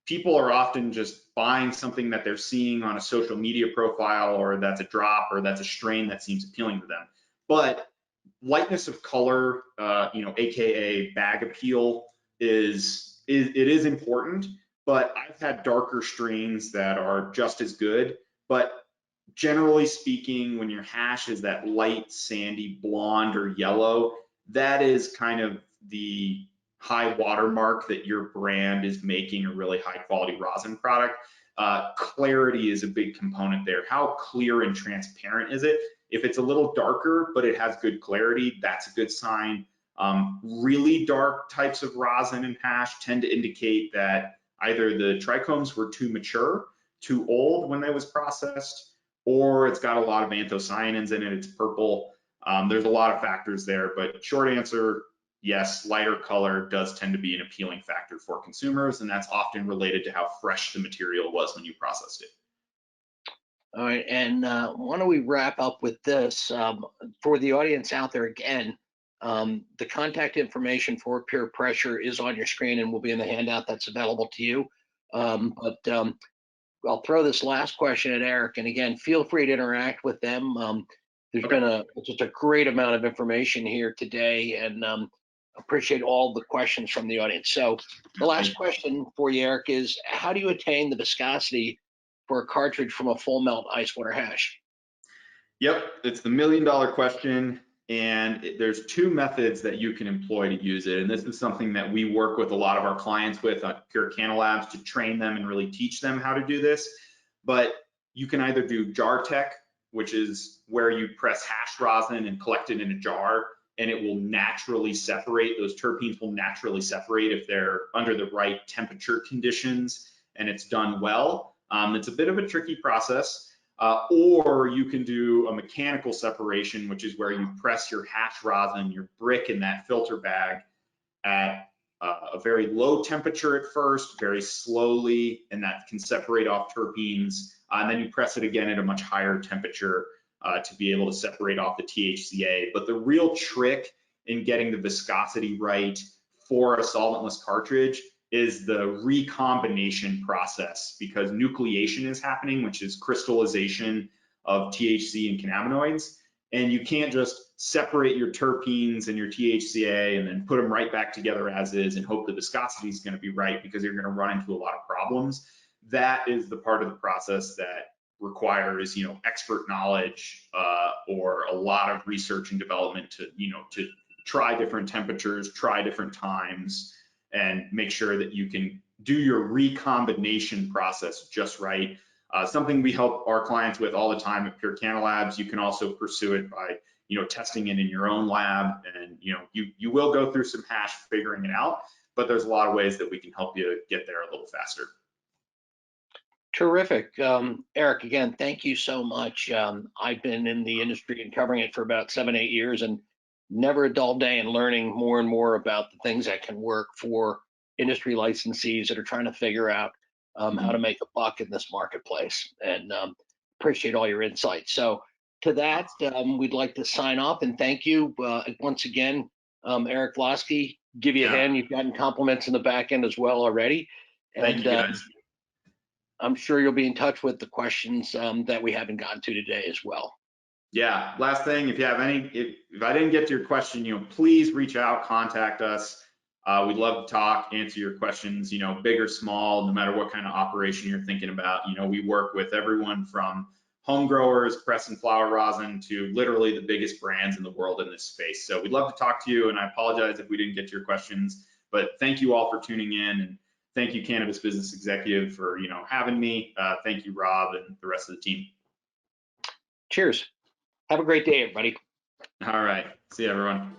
people are often just buying something that they're seeing on a social media profile, or that's a drop, or that's a strain that seems appealing to them. But lightness of color, AKA bag appeal, is important. But I've had darker strains that are just as good. But generally speaking, when your hash is that light, sandy, blonde or yellow, that is kind of the high watermark that your brand is making a really high quality rosin product. Clarity is a big component there. How clear and transparent is it? If it's a little darker, but it has good clarity, that's a good sign. Really dark types of rosin and hash tend to indicate that either the trichomes were too mature, too old when they was processed, or it's got a lot of anthocyanins in it, it's purple. There's a lot of factors there, but short answer, yes, lighter color does tend to be an appealing factor for consumers, and that's often related to how fresh the material was when you processed it. All right, and why don't we wrap up with this? For the audience out there, again, the contact information for PurePressure is on your screen and will be in the handout that's available to you. I'll throw this last question at Eric, and again, feel free to interact with them. There's been just a great amount of information here today, and appreciate all the questions from the audience. So the last question for you, Eric, is how do you attain the viscosity for a cartridge from a full melt ice water hash? Yep, it's the $1 million question. And there's two methods that you can employ to use it. And this is something that we work with a lot of our clients with at Pure Canna Labs to train them and really teach them how to do this. But you can either do jar tech, which is where you press hash rosin and collect it in a jar, and it will naturally separate. Those terpenes will naturally separate if they're under the right temperature conditions and it's done well. It's a bit of a tricky process. Or you can do a mechanical separation, which is where you press your hash rosin, your brick in that filter bag at a very low temperature at first, very slowly, and that can separate off terpenes. And then you press it again at a much higher temperature to be able to separate off the THCA. But the real trick in getting the viscosity right for a solventless cartridge is the recombination process, because nucleation is happening, which is crystallization of THC and cannabinoids. And you can't just separate your terpenes and your THCA and then put them right back together as is and hope the viscosity is going to be right, because you're going to run into a lot of problems. That is the part of the process that requires, expert knowledge or a lot of research and development to, to try different temperatures, try different times, and make sure that you can do your recombination process just right. Something we help our clients with all the time at Pure Canna Labs. You can also pursue it by, testing it in your own lab, and you will go through some hash figuring it out, but there's a lot of ways that we can help you get there a little faster. Terrific. Eric, again, thank you so much. I've been in the industry and covering it for about 7-8 years, and never a dull day in learning more and more about the things that can work for industry licensees that are trying to figure out how to make a buck in this marketplace. And appreciate all your insights. So to that, we'd like to sign off and thank you once again, Eric Vlosky. Give you a hand. You've gotten compliments in the back end as well already. Thank you, guys. I'm sure you'll be in touch with the questions that we haven't gotten to today as well. Yeah, last thing, if you have any, if I didn't get to your question, please reach out, contact us. We'd love to talk, answer your questions, big or small, no matter what kind of operation you're thinking about. We work with everyone from home growers, press and flower rosin, to literally the biggest brands in the world in this space. So we'd love to talk to you, and I apologize if we didn't get to your questions, but thank you all for tuning in, and thank you, Cannabis Business Executive, for having me. Thank you, Rob, and the rest of the team. Cheers. Have a great day, everybody. All right. See you, everyone.